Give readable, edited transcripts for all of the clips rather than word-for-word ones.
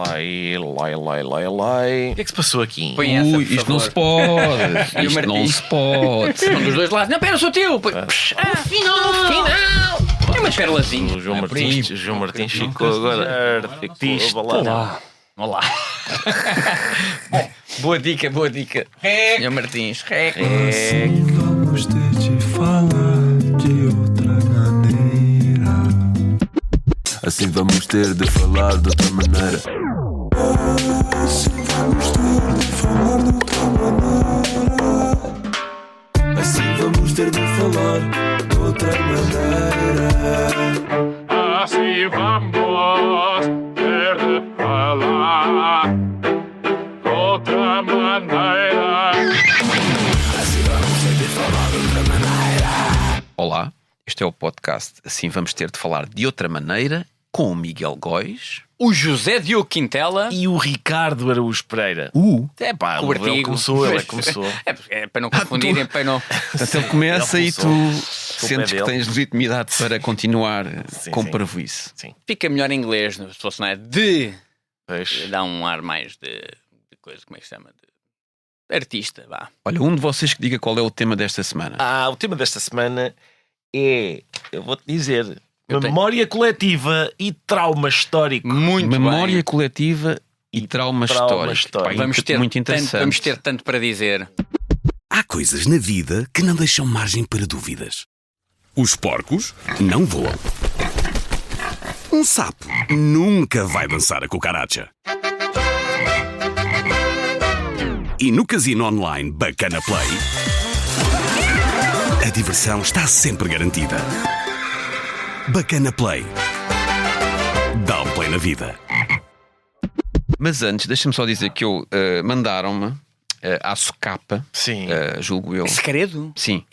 O que é que se passou aqui? Põe essa, por isto favor. não se pode. Isto não se pode. São dos dois lados. Não, pera, sou teu. Final. É uma perlazinha. O João Martins ficou agora. Olá. Boa dica. Senhor Martins. Vamos ter de falar de outra maneira. Assim vamos ter de falar de outra maneira. Assim vamos ter de falar de outra maneira. Assim vamos ter de falar de outra maneira. Assim vamos ter de falar de outra maneira. Assim vamos ter de falar de outra maneira. Olá, este é o podcast Assim Vamos Ter de Falar de Outra Maneira, com o Miguel Góis. O José Diogo Quintela. E o Ricardo Araújo Pereira. É pá, O ele artigo. começou. É para não confundirem, para não... Portanto, ele começa Ele e tu começou. sentes que Culpa é tens legitimidade para continuar com sim. parvoíce. Fica melhor em inglês, se fosse, não é? De... Pois. Dá um ar mais de coisa, como é que se chama? De artista, vá. Olha, um de vocês que diga qual é o tema desta semana. O tema desta semana é, eu vou-te dizer, Eu tenho. memória coletiva e trauma histórico. Muito Memória bem. coletiva e trauma trauma histórico. histórico. Pá, Vamos ter, muito tanto, interessante. vamos ter tanto para dizer. Há coisas na vida que não deixam margem para dúvidas. Os porcos não voam. Um sapo nunca vai dançar a cucaracha. E no casino online Bacana Play, a diversão está sempre garantida. Bacana Play. Dá um play na vida. Mas antes, deixa-me só dizer que eu mandaram-me à socapa, Sim. julgo eu. Segredo? Sim.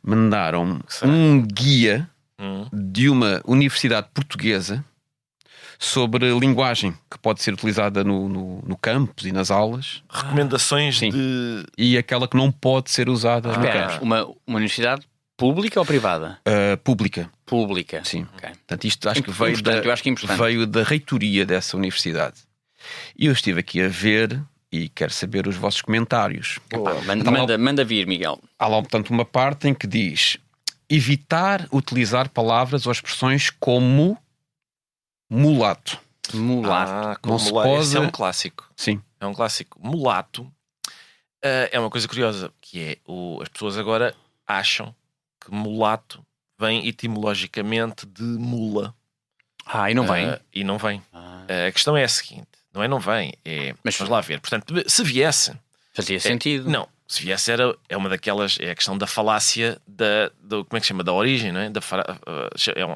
Mandaram-me um guia de uma universidade portuguesa sobre linguagem que pode ser utilizada no campus e nas aulas, Recomendações Sim. de... e aquela que não pode ser usada no Espera, campus. uma universidade pública ou privada? Pública. Pública. Sim. Ok. Portanto, isto acho que veio Importante, eu acho que é importante. veio da reitoria dessa universidade. E eu estive aqui a ver e quero saber os vossos comentários. Epá, manda vir, Miguel. Há lá, portanto, uma parte em que diz evitar utilizar palavras ou expressões como mulato. Mulato. como Não se mulato. pode- Esse é um clássico. Sim. É um clássico. Mulato é uma coisa curiosa, que é as pessoas agora acham que mulato vem etimologicamente de mula. E não vem. E não vem. A questão é a seguinte: não vem. Mas- Vamos lá ver. Portanto, se viesse. Fazia sentido. Não, se viesse é uma daquelas. É a questão da falácia como é que se chama? Da origem, não é?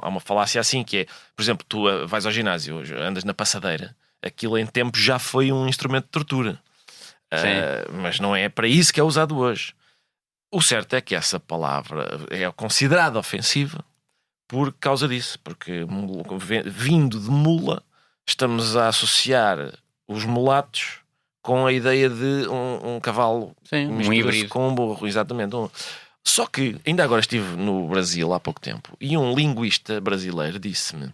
Há uma falácia assim que é, por exemplo, tu vais ao ginásio, andas na passadeira, aquilo em tempo já foi um instrumento de tortura. Mas não é para isso que é usado hoje. O certo é que essa palavra é considerada ofensiva por causa disso, porque vindo de mula, estamos a associar os mulatos com a ideia de um cavalo, Sim, um mistura-se híbrido. com um burro, exatamente. Só que ainda agora estive no Brasil há pouco tempo e um linguista brasileiro disse-me: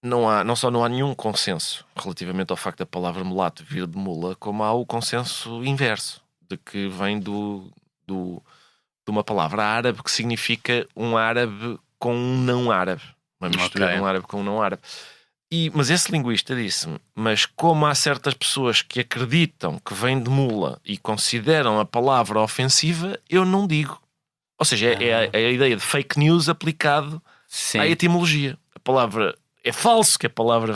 não só não há nenhum consenso relativamente ao facto da palavra mulato vir de mula, como há o consenso inverso, de que vem de uma palavra árabe que significa um árabe com um não árabe, uma mistura Ok. de um árabe com um não árabe. Mas esse linguista disse-me: mas como há certas pessoas que acreditam que vem de mula e consideram a palavra ofensiva, eu não digo. Ou seja, é a ideia de fake news aplicado Sim. à etimologia. A palavra é falso que a palavra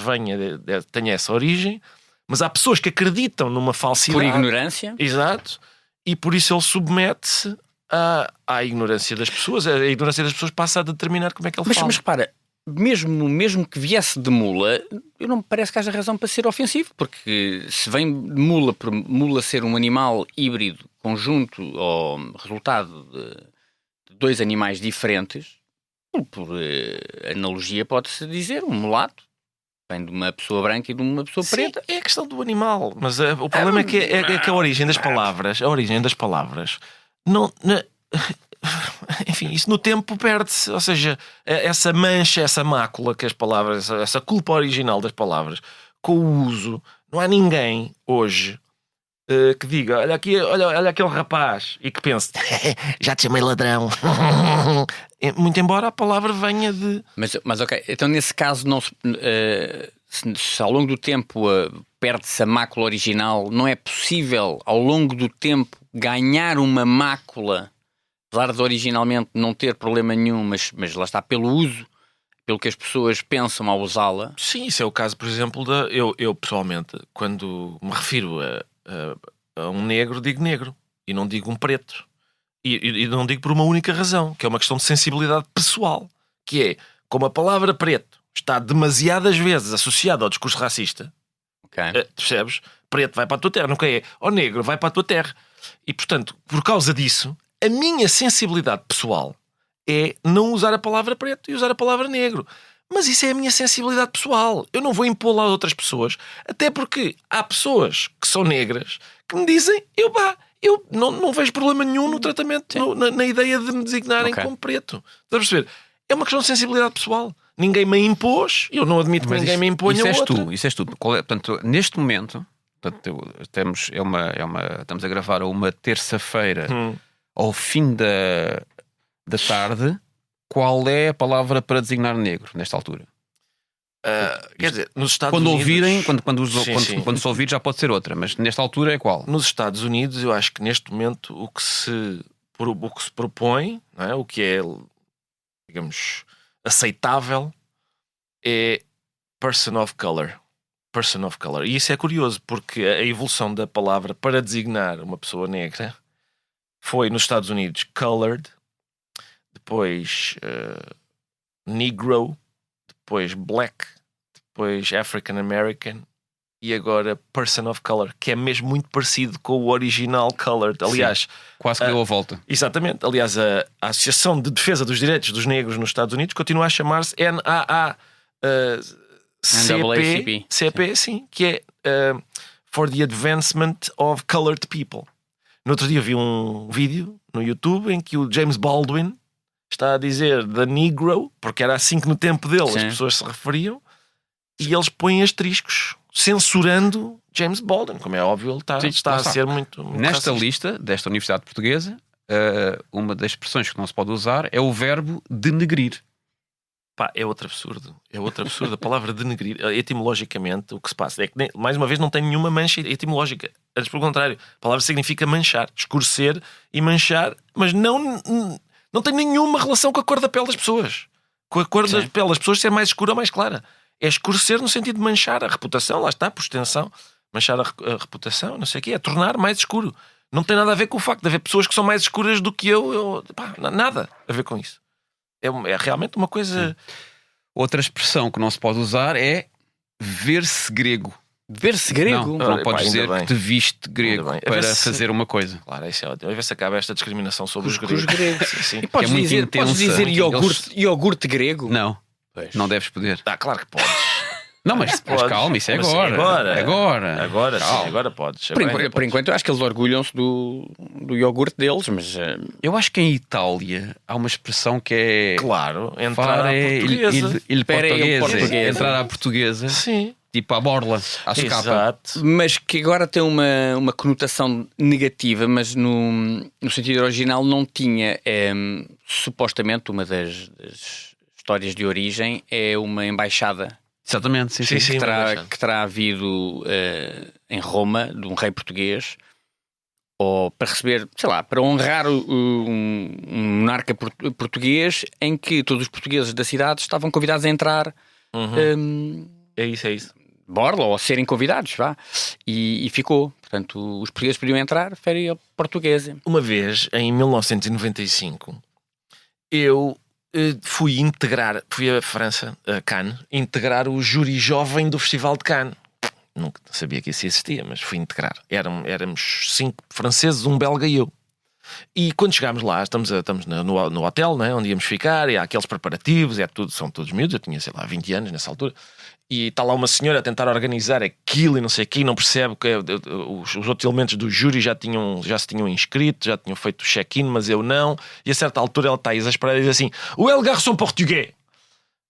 tenha essa origem, mas há pessoas que acreditam numa falsidade. Por ignorância. Exato. E por isso ele submete-se à ignorância das pessoas. A ignorância das pessoas passa a determinar como é que ele fala. Mas repara, mesmo que viesse de mula, eu não me parece que haja razão para ser ofensivo, porque se vem de mula, por mula ser um animal híbrido, conjunto ou resultado de dois animais diferentes, por analogia pode-se dizer um mulato. Vem de uma pessoa branca e de uma pessoa preta. É a questão do animal, mas o problema é que a origem das palavras enfim, isso no tempo perde-se. Ou seja, essa mancha, essa mácula que as palavras, essa culpa original das palavras com o uso. Não há ninguém hoje que diga, olha aqui, olha aquele rapaz, e que pense, já te chamei ladrão. Muito embora a palavra venha de... Mas ok, então nesse caso não se ao longo do tempo perde-se a mácula original, não é possível ao longo do tempo ganhar uma mácula, apesar de originalmente não ter problema nenhum, mas lá está, pelo uso, pelo que as pessoas pensam ao usá-la. Sim, isso é o caso, por exemplo, eu pessoalmente, quando me refiro a um negro, digo negro e não digo um preto. E não digo por uma única razão, que é uma questão de sensibilidade pessoal, que é, como a palavra preto está demasiadas vezes associada ao discurso racista, percebes? Preto vai para a tua terra, nunca é. Ou negro vai para a tua terra. E, portanto, por causa disso, a minha sensibilidade pessoal é não usar a palavra preto e usar a palavra negro. Mas isso é a minha sensibilidade pessoal. Eu não vou impô-la a outras pessoas, até porque há pessoas que são negras que me dizem, eu não vejo problema nenhum no tratamento, na ideia de me designarem como preto. Estás a perceber? É uma questão de sensibilidade pessoal. Ninguém me impôs, eu não admito que ninguém me imponha outra. Isso és tu. Portanto, neste momento, estamos a gravar uma terça-feira ao fim da tarde. Qual é a palavra para designar negro nesta altura? Quer dizer, nos Estados quando Unidos... ouvirem, quando se ouvir já pode ser outra, mas nesta altura é qual? Nos Estados Unidos, eu acho que neste momento o que se propõe, não é? O que é, digamos, aceitável é person of color. Person of color. E isso é curioso, porque a evolução da palavra para designar uma pessoa negra foi nos Estados Unidos colored, depois negro, depois black, depois African American e agora person of color, que é mesmo muito parecido com o original colored. Aliás, quase que deu a volta. Exatamente. Aliás, a Associação de Defesa dos Direitos dos Negros nos Estados Unidos continua a chamar-se NAACP, sim, que é For the Advancement of Colored People. No outro dia vi um vídeo no YouTube em que o James Baldwin está a dizer The Negro, porque era assim que no tempo dele as pessoas se referiam, e eles põem asteriscos censurando James Baldwin. Como é óbvio, ele está a ser muito nesta racista. lista desta Universidade Portuguesa, uma das expressões que não se pode usar é o verbo denegrir. Pá, é outro absurdo. É outro absurdo. A palavra denegrir, etimologicamente, o que se passa é que, mais uma vez, não tem nenhuma mancha etimológica. Antes, pelo contrário, a palavra significa manchar, escurecer e manchar, mas não tem nenhuma relação com a cor da pele das pessoas. Com a cor da pele das pessoas ser mais escura ou mais clara. É escurecer no sentido de manchar a reputação, lá está, por extensão. Manchar a reputação, não sei o quê, é tornar mais escuro. Não tem nada a ver com o facto de haver pessoas que são mais escuras do que eu. Pá, nada a ver com isso. É realmente uma coisa... Outra expressão que não se pode usar é ver-se grego. Ver-se grego? Não podes dizer que te viste grego para fazer uma coisa. Claro, isso é ótimo. A ver se acaba esta discriminação sobre os gregos. Sim. E podes, é muito dizer, intensa. Podes dizer iogurte grego? Não, não deves poder. Claro que podes. Não, mas calma, isso é agora. Agora podes. Por enquanto, eu acho que eles orgulham-se do iogurte deles, mas... Eu acho que em Itália há uma expressão que é... Claro, entrar à portuguesa. Entrar à portuguesa. Sim. Tipo a borla, à socapa. Exato. Mas que agora tem uma conotação negativa, mas no sentido original não tinha. Supostamente, uma das histórias de origem é uma embaixada. Exatamente, sim. Que terá havido em Roma, de um rei português, ou para receber, sei lá, para honrar um monarca português, em que todos os portugueses da cidade estavam convidados a entrar. É isso. Borla, ou serem convidados, vá. E ficou. Portanto, os portugueses podiam entrar, féria portuguesa. Uma vez, em 1995, eu fui à França, a Cannes, integrar o júri jovem do Festival de Cannes. Nunca sabia que isso existia, mas fui integrar. Éramos 5 franceses, um belga e eu. E quando chegámos lá, estamos no hotel, né, onde íamos ficar, e há aqueles preparativos, são todos miúdos, eu tinha, sei lá, 20 anos nessa altura, e está lá uma senhora a tentar organizar aquilo e não sei o quê, e não percebe que os outros elementos do júri já se tinham inscrito, já tinham feito o check-in, mas eu não, e a certa altura ela está exasperada e diz assim: "O El garçon português,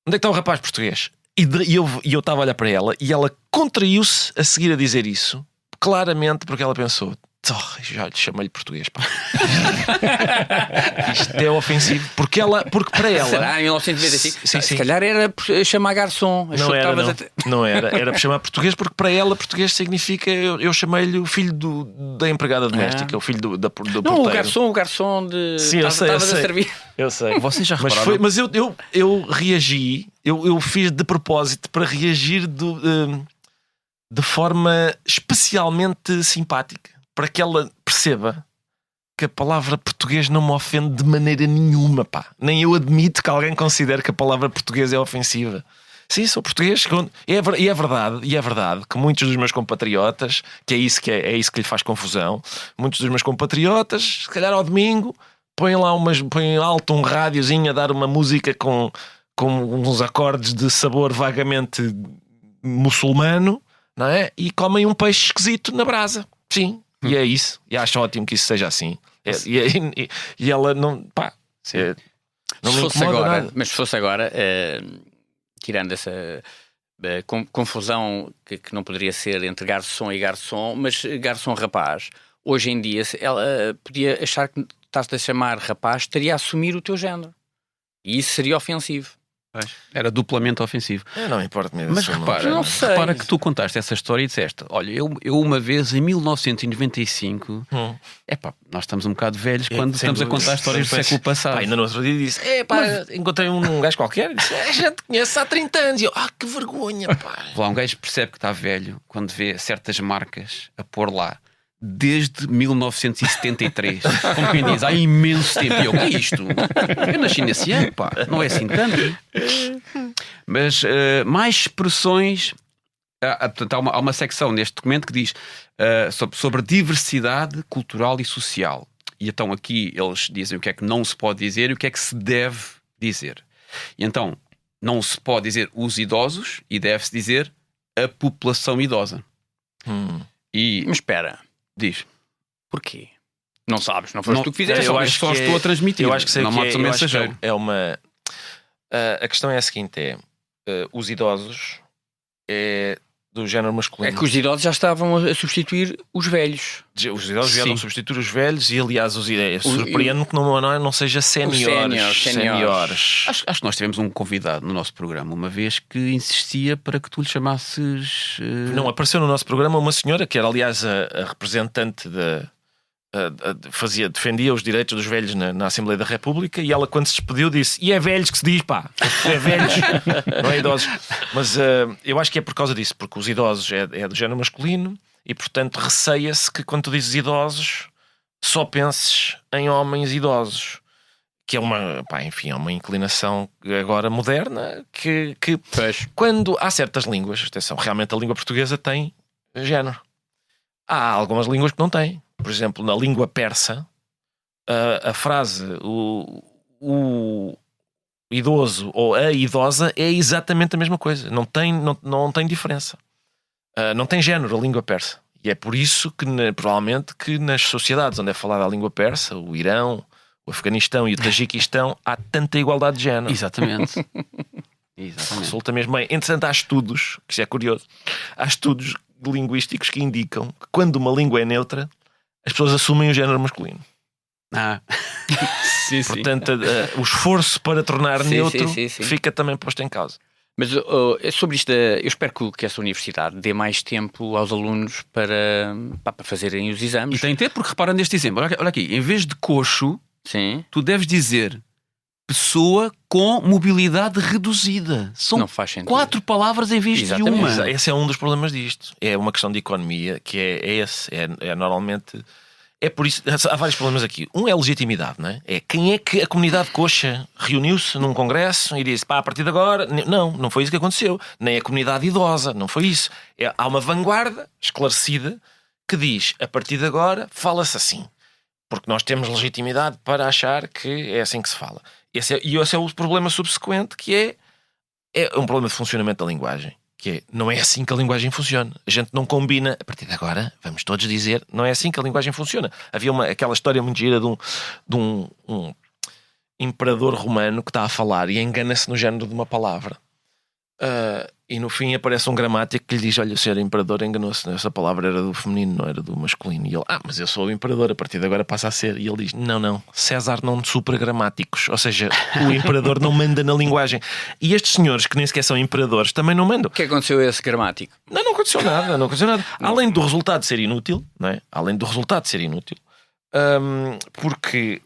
onde é que está o rapaz português?" E eu estava a olhar para ela e ela contraiu-se a seguir a dizer isso, claramente porque ela pensou: já lhe chamei-lhe português, pá. Isto é ofensivo. Porque para ela. Será em 1995? Sim. Se calhar era por chamar garçom. Não era. Era por chamar português, porque para ela português significa. Eu chamei-lhe o filho da empregada doméstica, o filho do porteiro. Não, o garçom de. Sim, eu sei. A servir. Eu sei. Vocês já repararam? Mas eu reagi, eu fiz de propósito para reagir de forma especialmente simpática, para que ela perceba que a palavra português não me ofende de maneira nenhuma, pá. Nem eu admito que alguém considere que a palavra português é ofensiva. Sim, sou português. E é verdade que muitos dos meus compatriotas, que é isso que lhe faz confusão, muitos dos meus compatriotas, se calhar ao domingo, põem alto um rádiozinho a dar uma música com uns acordes de sabor vagamente muçulmano, não é? E comem um peixe esquisito na brasa. Sim. E é isso. E acho ótimo que isso seja assim. E ela não. Pá. Não me incomoda nada. Mas se fosse agora, tirando essa confusão que não poderia ser entre garçom e garçom, mas garçom rapaz, hoje em dia ela podia achar que estás-te a chamar rapaz, estaria a assumir o teu género. E isso seria ofensivo. Era duplamente ofensivo. Não importa mesmo. Mas repara que tu contaste essa história e disseste: olha, eu uma vez em 1995, nós estamos um bocado velhos quando estamos a contar histórias do século passado. Ainda no outro dia disse: encontrei um gajo qualquer e disse: a gente conhece há 30 anos. E eu: que vergonha, pá. Lá um gajo percebe que está velho quando vê certas marcas a pôr lá desde 1973. Como quem diz, há imenso tempo. E eu: que é isto? Eu nasci nesse ano, pá. Não é assim tanto. Mas mais expressões. Portanto, há uma secção neste documento que diz sobre diversidade cultural e social. E então aqui eles dizem o que é que não se pode dizer e o que é que se deve dizer. E então não se pode dizer os idosos e deve-se dizer a população idosa. Mas espera. Diz. Porquê? Não sabes, não foste tu que fizeste. Eu acho que só estou a transmitir. Eu acho que sei não que mato o mensageiro. é uma... a questão é a seguinte: os idosos é do género masculino. É que os idosos já estavam a substituir os velhos. Os idosos vieram substituir os velhos e, aliás, surpreende-me que não seja séniores. Acho que nós tivemos um convidado no nosso programa uma vez que insistia para que tu lhe chamasses... Não, apareceu no nosso programa uma senhora que era, aliás, a representante defendia os direitos dos velhos na Assembleia da República, e ela, quando se despediu, disse: e é velhos que se diz, pá, é velhos, não é idosos. Mas eu acho que é por causa disso, porque os idosos é do género masculino e, portanto, receia-se que quando tu dizes idosos só penses em homens idosos, que é é uma inclinação agora moderna que quando há certas línguas, atenção, realmente a língua portuguesa tem género. Há algumas línguas que não têm. Por exemplo, na língua persa, a frase o idoso ou a idosa é exatamente a mesma coisa. Não tem diferença. Não tem género a língua persa. E é por isso que, provavelmente, que nas sociedades onde é falada a língua persa, o Irão, o Afeganistão e o Tajiquistão, há tanta igualdade de género. Exatamente. Resulta mesmo bem. Entretanto, há estudos, que isso é curioso, há estudos linguísticos que indicam que quando uma língua é neutra, as pessoas assumem o género masculino. Sim. Portanto, o esforço para tornar neutro fica também posto em causa. Mas sobre isto, eu espero que essa universidade dê mais tempo aos alunos para fazerem os exames. E tem tempo, porque repara neste exemplo. Olha aqui, em vez de coxo, tu deves dizer pessoa com mobilidade reduzida. São não faz sentido. 4 palavras em vez de uma. Esse é um dos problemas disto. É uma questão de economia, que é normalmente... É por isso, há vários problemas aqui. Um é a legitimidade, não é? É quem é que a comunidade coxa reuniu-se num congresso e disse: pá, a partir de agora... Não foi isso que aconteceu. Nem a comunidade idosa, não foi isso. Há uma vanguarda esclarecida que diz: a partir de agora fala-se assim. Porque nós temos legitimidade para achar que é assim que se fala. Esse é o problema subsequente, que é um problema de funcionamento da linguagem. Que não é assim que a linguagem funciona. A gente não combina, a partir de agora, vamos todos dizer, não é assim que a linguagem funciona. Havia aquela história muito gira de um imperador romano que está a falar e engana-se no género de uma palavra. E no fim aparece um gramático que lhe diz: olha, o senhor imperador enganou-se, essa palavra era do feminino, não era do masculino. E ele: mas eu sou o imperador, a partir de agora passa a ser. E ele diz: não, César não supra gramáticos, ou seja, o imperador não manda na linguagem. E estes senhores que nem sequer são imperadores também não mandam. O que aconteceu a esse gramático? Não aconteceu nada, não aconteceu nada. Além do resultado ser inútil, não é? Além do resultado ser inútil, porque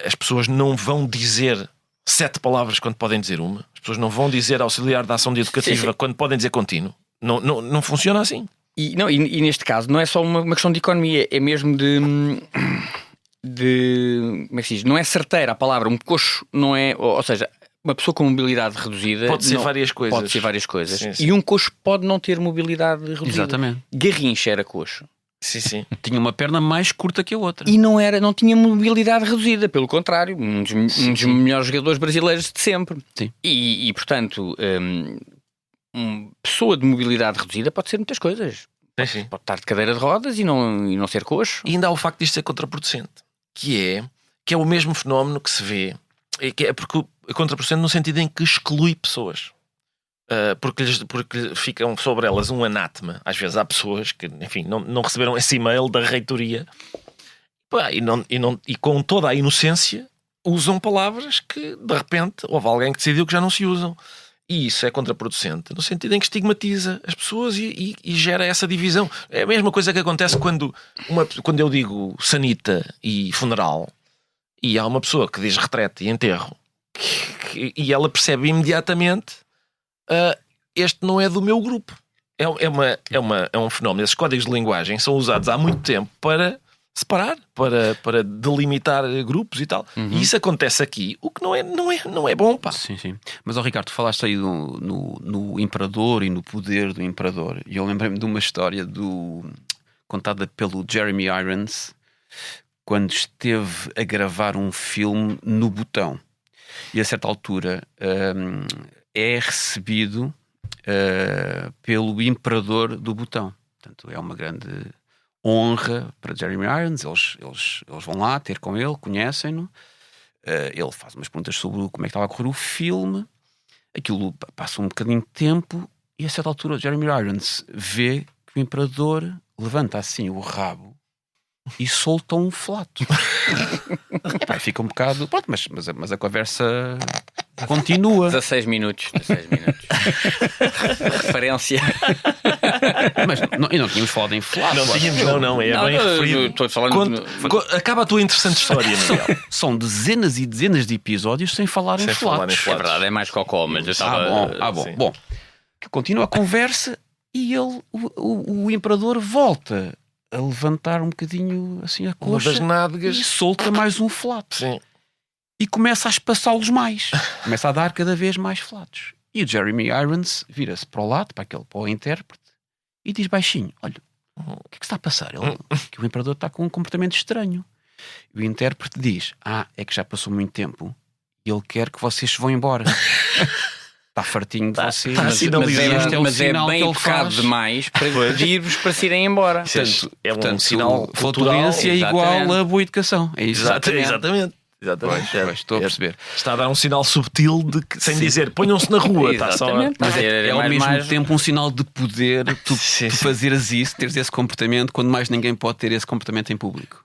as pessoas não vão dizer 7 palavras quando podem dizer uma. As pessoas não vão dizer auxiliar da ação de educativa Sim. quando podem dizer contínuo. Não funciona assim. E neste caso não é só uma questão de economia, é mesmo de como é que se diz? Não é certeira a palavra, um coxo não é, ou seja, uma pessoa com mobilidade reduzida Pode ser várias coisas. Pode ser várias coisas. Sim. E um coxo pode não ter mobilidade reduzida. Exatamente. Garrincha era coxo. Sim. Tinha uma perna mais curta que a outra. E não tinha mobilidade reduzida, pelo contrário, um dos melhores jogadores brasileiros de sempre. Sim. E portanto, uma pessoa de mobilidade reduzida pode ser muitas coisas. Sim. Pode estar de cadeira de rodas e não ser coxo. E ainda há o facto de isto ser contraproducente, que é o mesmo fenómeno que se vê, que é porque é contraproducente no sentido em que exclui pessoas. Porque ficam sobre elas um anátema. Às vezes há pessoas que, enfim, não receberam esse e-mail da reitoria e com toda a inocência usam palavras que de repente houve alguém que decidiu que já não se usam. E isso é contraproducente no sentido em que estigmatiza as pessoas e gera essa divisão. É a mesma coisa que acontece quando eu digo sanita e funeral e há uma pessoa que diz retrete e enterro e ela percebe imediatamente: este não é do meu grupo. É um fenómeno. Esses códigos de linguagem são usados há muito tempo para separar, para delimitar grupos e tal. E isso acontece aqui, o que não é bom, pá. Sim. Mas, Ricardo, tu falaste aí no imperador e no poder do imperador. E eu lembrei-me de uma história contada pelo Jeremy Irons quando esteve a gravar um filme no Botão. E a certa altura é recebido pelo imperador do Botão. Portanto, é uma grande honra para Jeremy Irons. Eles vão lá ter com ele, conhecem-no. Ele faz umas perguntas sobre como é que estava a correr o filme. Aquilo passa um bocadinho de tempo e a certa altura o Jeremy Irons vê que o imperador levanta assim o rabo e solta um flato. Epá, fica um bocado... Pronto, mas a conversa continua. 16 minutos. Referência. Mas não tínhamos falado em flato. Não tínhamos, não. É bem referido. Estou falando Acaba a tua interessante história, Miguel. São dezenas e dezenas de episódios sem falar em flatos. É verdade, é mais cocó, mas eu estava... Bom. Sim. Bom, continua a conversa e o imperador volta a levantar um bocadinho assim a coxa das nádegas e solta mais um flato. Sim. E começa a espaçá-los mais. Começa a dar cada vez mais flatos. E o Jeremy Irons vira-se para o lado, para o intérprete, e diz baixinho: olha, o que é que está a passar? Que o imperador está com um comportamento estranho. E o intérprete diz: é que já passou muito tempo e ele quer que vocês se vão embora. Está fartinho de vocês. Mas é bem educado demais para pedir-vos para se irem embora. Um sinal flatulência é igual a boa educação. É isso. Exatamente. Estou a perceber. Está a dar um sinal subtil sem dizer ponham-se na rua. Está só mas é ao mesmo tempo um sinal de poder tu fazeres isso, teres esse comportamento, quando mais ninguém pode ter esse comportamento em público.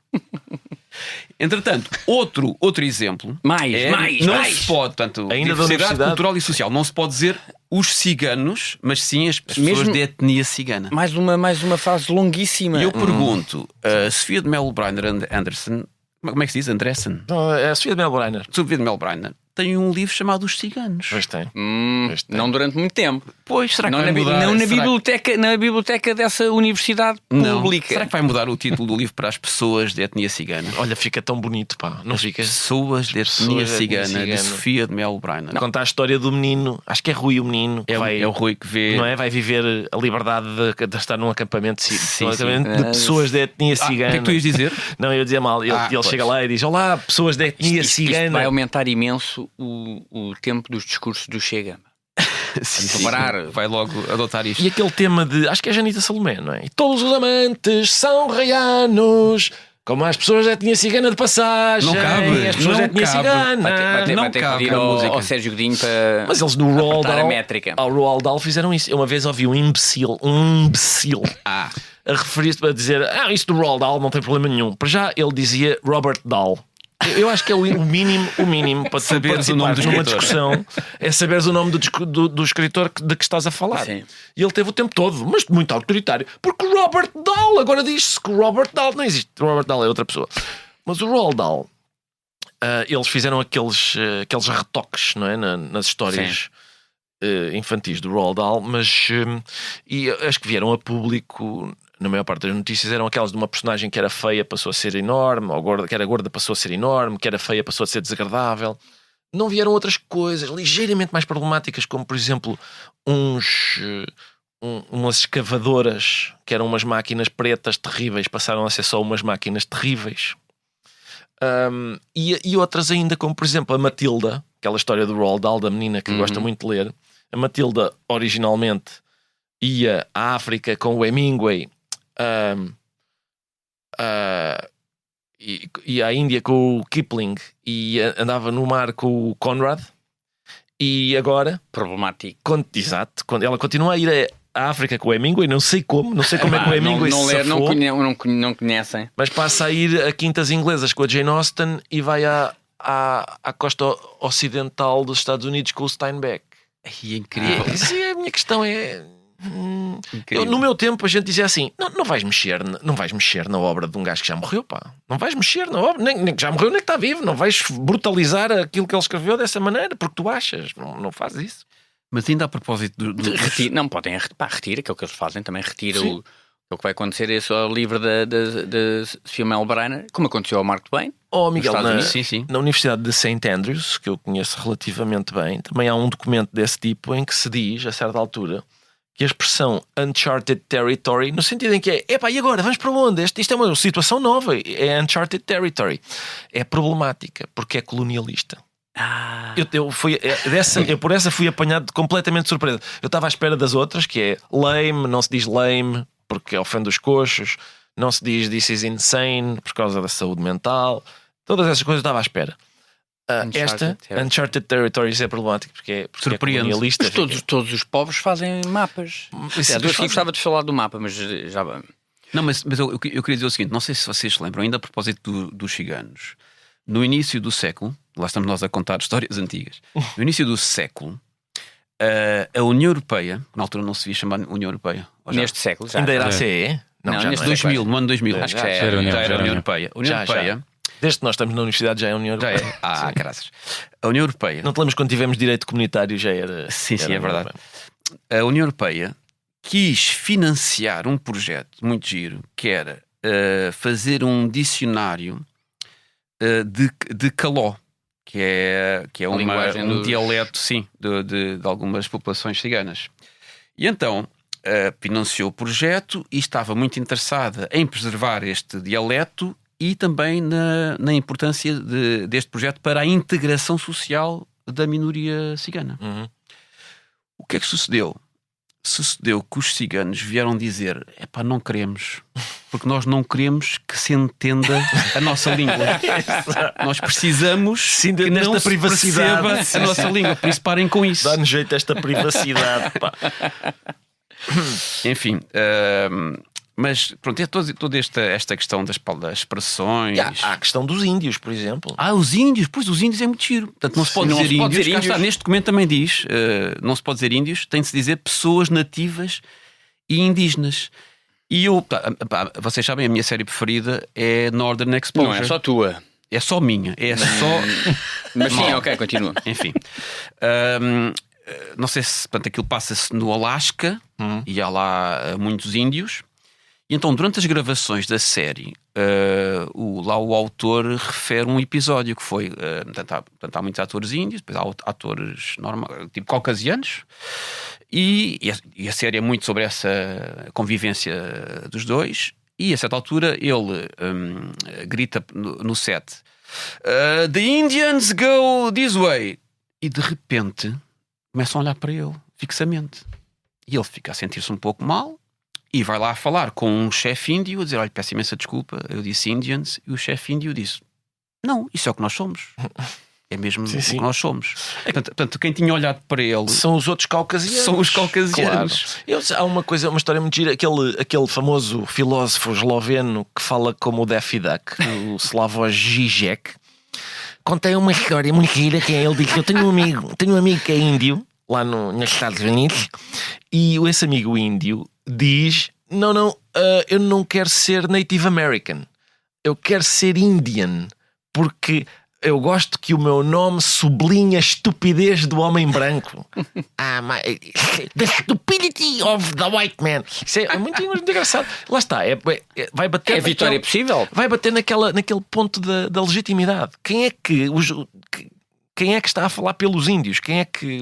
Entretanto, outro exemplo se pode, portanto, ainda diversidade cultural e social, não se pode dizer os ciganos, mas sim as pessoas mesmo de etnia cigana. Mais uma fase longuíssima. E eu pergunto, Sofia de Mello Breiner Anderson, como é que se diz? Andressen? É a Sofia de Mello Breiner. Sofia de Mello Breiner tem um livro chamado Os Ciganos. Pois tem. Não durante muito tempo. Pois, será que não vai mudar? Não na biblioteca dessa universidade pública. Será que vai mudar o título do livro para as pessoas de etnia cigana? Olha, fica tão bonito, pá. Não fica? Pessoas de etnia cigana, de Sofia de Mello Breiner. Conta a história do menino, acho que é Rui o menino. É o Rui que vê. Não é? Vai viver a liberdade de estar num acampamento de pessoas de etnia cigana. O que é que tu ias dizer? Não, eu ia dizer mal. Ele chega lá e diz: olá, pessoas de etnia cigana. Isto vai aumentar imenso o tempo dos discursos do Chega. Vai logo adotar isto. E aquele tema de, acho que é Janita Salomé, não é? E todos os amantes são reianos, Como as pessoas já tinham cigana de passagem. Não cabe, As pessoas não já tinham cabe. cigana. Vai ter Não que cabe pedir a música. ao Sérgio Godinho para Mas eles no Roald apertar a Dahl, métrica. ao Roald Dahl fizeram isso. Eu uma vez ouvi um imbecil a referir-se a dizer isso do Roald Dahl não tem problema nenhum. Para já ele dizia Robert Dahl. Eu acho que é o mínimo para Saberes o nome do numa escritor. discussão é saberes o nome do escritor de que estás a falar. Sim. E ele teve o tempo todo, mas muito autoritário. Porque o Robert Dahl, agora diz-se que o Robert Dahl não existe. O Robert Dahl é outra pessoa. Mas o Roald Dahl, eles fizeram aqueles retoques, não é? Nas histórias infantis do Roald Dahl, mas e as que vieram a público, na maior parte das notícias, eram aquelas de uma personagem que era feia passou a ser enorme, ou gorda, que era gorda passou a ser enorme, que era feia passou a ser desagradável. Não vieram outras coisas ligeiramente mais problemáticas, como por exemplo umas escavadoras que eram umas máquinas pretas terríveis, passaram a ser só umas máquinas terríveis. E outras ainda, como por exemplo a Matilda, aquela história do Roald Dahl, da menina que gosta muito de ler. A Matilda originalmente ia à África com o Hemingway, e à Índia com o Kipling, e andava no mar com o Conrad. E agora, Problemático. exato, quando ela continua a ir à África com o Hemingway, não sei como é que o Hemingway não, se safou, não conhecem. mas passa a ir a quintas inglesas com a Jane Austen e vai à costa ocidental dos Estados Unidos com o Steinbeck. É incrível. E a minha questão é... Incrível. no meu tempo a gente dizia assim: não vais mexer na obra de um gajo que já morreu, pá. Não vais mexer na obra, nem que já morreu, nem que está vivo. Não vais brutalizar aquilo que ele escreveu dessa maneira, porque tu achas. Não fazes isso. Mas ainda a propósito Não podem retira, que é o que eles fazem, também retira Sim. o que vai acontecer. Esse é o livro da Sofia Mel Brainer, como aconteceu ao Mark Twain. Oh, Miguel, Estados Unidos? Sim. na Universidade de St. Andrews, que eu conheço relativamente bem, também há um documento desse tipo em que se diz, a certa altura, que a expressão uncharted territory, no sentido em que epá, e agora? Vamos para onde? Isto é uma situação nova, é uncharted territory. É problemática, porque é colonialista. Eu por essa fui apanhado completamente de surpresa. Eu estava à espera das outras, que é lame, não se diz lame, porque ofende os coxos, não se diz this is insane, por causa da saúde mental. Todas essas coisas eu estava à espera. Uncharted Territory, isso é problemático porque é colonialista. Mas todos os povos fazem mapas. Eu gostava de falar do mapa, mas já... Não, mas eu queria dizer o seguinte: não sei se vocês se lembram, ainda a propósito dos ciganos, no início do século, lá estamos nós a contar histórias antigas, no início do século, a União Europeia, na altura não se devia chamar União Europeia, Neste século já. Ainda era a CE? Não, já neste não é. 2000, no ano 2000, Acho que já era era a União Europeia. A União Já. Europeia Desde que nós estamos na universidade já é a União já Europeia. é. Graças. A União Europeia. Não te lembras quando tivemos direito comunitário já era. Sim, era é verdade. A União Europeia quis financiar um projeto muito giro que era fazer um dicionário de caló, que é um dialeto, sim, de algumas populações ciganas. E então financiou o projeto e estava muito interessada em preservar este dialeto e também na importância deste projeto para a integração social da minoria cigana. Uhum. O que é que sucedeu? Sucedeu que os ciganos vieram dizer: epá, não queremos, porque nós não queremos que se entenda a nossa língua. Nós precisamos que não nesta se privacidade. perceba a nossa língua, por isso parem com isso. Dá-nos jeito esta privacidade, pá. Enfim, mas pronto, é toda esta questão das expressões. Há a questão dos índios, por exemplo. Os índios, pois os índios é muito giro. Portanto, não se pode dizer índios. Cá está, neste documento também diz: não se pode dizer índios, tem de se dizer pessoas nativas e indígenas. E vocês sabem, a minha série preferida é Northern Exposure. Não é só tua. É só minha. É só. Mas sim, ok, continua. Enfim. Não sei se aquilo passa-se no Alasca e há lá muitos índios. E então, durante as gravações da série, o autor refere um episódio que foi... Portanto, há muitos atores índios, depois há atores tipo caucasianos, e a série é muito sobre essa convivência dos dois. E a certa altura ele grita no set: The Indians go this way. E de repente começam a olhar para ele fixamente. E ele fica a sentir-se um pouco mal. E vai lá falar com um chefe índio a dizer: olha, peço imensa desculpa, eu disse Indians, e o chefe índio disse: não, isso é o que nós somos. É mesmo o que nós somos. Portanto, quem tinha olhado para ele são os outros caucasianos. São os caucasianos. Claro. Há uma história muito gira. Aquele famoso filósofo esloveno que fala como o Daffy Duck, o Slavoj Žižek, conta uma história muito gira que ele diz: eu tenho um amigo que é índio lá nos Estados Unidos, e esse amigo índio diz: eu não quero ser Native American, eu quero ser Indian, porque eu gosto que o meu nome sublinhe a estupidez do homem branco. The stupidity of the white man. Isso é muito engraçado. Lá está, vai bater. É a vitória possível. Vai bater naquele ponto da legitimidade. Quem é que está a falar pelos índios? Quem é que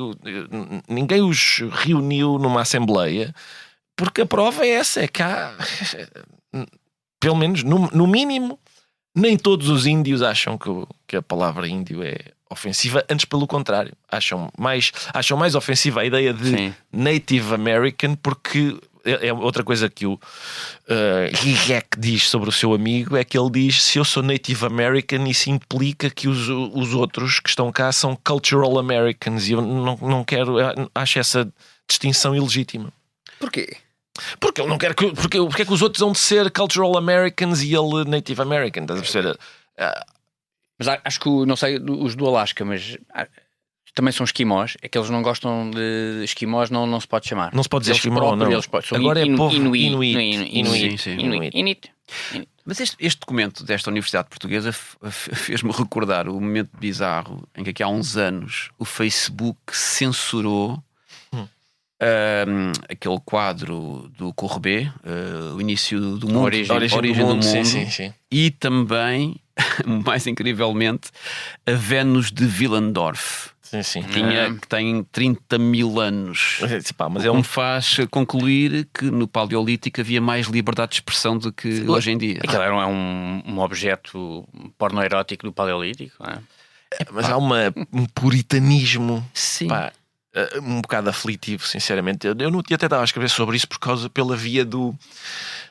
ninguém os reuniu numa assembleia? Porque a prova é essa, é que há, pelo menos no mínimo, nem todos os índios acham que a palavra índio é ofensiva, antes pelo contrário, acham mais ofensiva a ideia de Native American, porque é outra coisa que o Žižek diz sobre o seu amigo, é que ele diz: se eu sou Native American, isso implica que os outros que estão cá são Cultural Americans, e eu não quero, acho essa distinção ilegítima. Porquê? Porque ele não quer porque é que os outros vão de ser Cultural Americans e ele Native American, estás a perceber? Mas acho que, não sei, os do Alasca, mas também são esquimós, é que eles não gostam de esquimós, não se pode chamar. Não se pode dizer esquimó, não. Agora é povo Inuit. Mas este documento desta Universidade Portuguesa fez-me recordar o momento bizarro em que há uns anos o Facebook censurou aquele quadro do Courbet, o início do mundo, a origem do mundo, sim. E também, mais incrivelmente, a Vênus de Willendorf. Sim. Que tem 30 mil anos. Mas me faz concluir que no Paleolítico havia mais liberdade de expressão do que hoje em dia. Aquilo era um objeto pornoerótico do Paleolítico, não é? Mas há um puritanismo, sim. Um bocado aflitivo, sinceramente. Eu não tinha até estava a escrever sobre isso pela via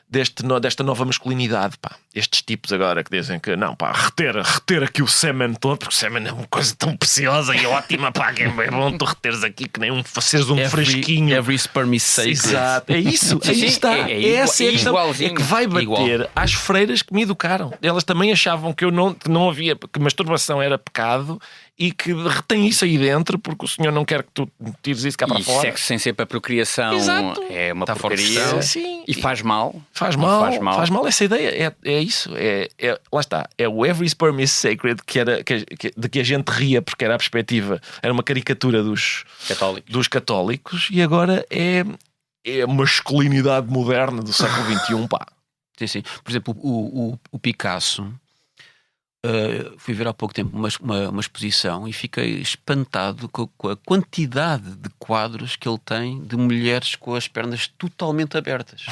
desta nova masculinidade, pá. Estes tipos agora que dizem que não, pá, reter aqui o sêmen todo, porque o sêmen é uma coisa tão preciosa e ótima, pá, que é bom tu reteres aqui que nem fazeres fresquinho. Every sperm is sacred. Exato, é isso. Aí está. Essa é a questão. É que vai bater às freiras que me educaram. Elas também achavam que não havia, que masturbação era pecado, e que retém isso aí dentro porque o senhor não quer que tu tires isso cá para fora. Sexo sem ser para procriação. Exato. É uma porcaria. Sim. E faz mal. Faz mal essa ideia. É isso. Lá está. É o Every Sperm is Sacred de que a gente ria porque era a perspectiva. Era uma caricatura dos católicos, e agora é a masculinidade moderna do século XXI, pá. Sim. Por exemplo, o Picasso. Fui ver há pouco tempo uma exposição e fiquei espantado com a quantidade de quadros que ele tem de mulheres com as pernas totalmente abertas.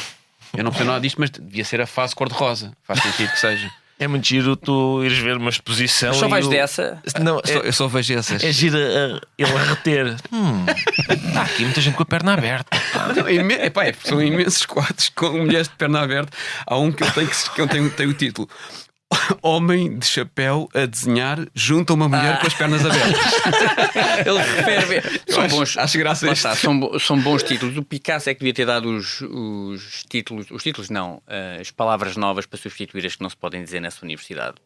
Eu não percebo nada disto, mas devia ser a fase cor-de-rosa. Faz sentido que seja. É muito giro tu ires ver uma exposição. Só vais dessa? Não, eu só vejo essas. É giro ele a reter. Há aqui muita gente com a perna aberta. São imensos quadros com mulheres de perna aberta. Há um que eu tem o título: Homem de chapéu a desenhar junto a uma mulher com as pernas abertas. Ele refere. São bons. Acho graça a isto. São bons títulos. O Picasso é que devia ter dado os títulos. Os títulos não. As palavras novas para substituir as que não se podem dizer nessa universidade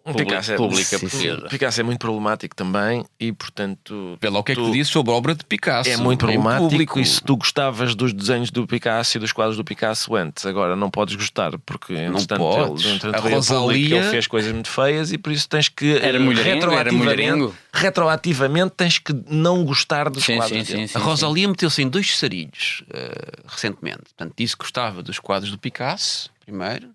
pública portuguesa. O Picasso é muito problemático também e, portanto. Vê lá o que é que tu dizes sobre a obra de Picasso. É muito problemático. E se tu gostavas dos desenhos do Picasso e dos quadros do Picasso antes, agora não podes gostar, porque a Rosalia ele fez coisas muito feias e por isso tens que retroativamente tens que não gostar dos quadros dele. A Rosalia meteu-se em 2 sarilhos recentemente. Portanto, disse que gostava dos quadros do Picasso primeiro,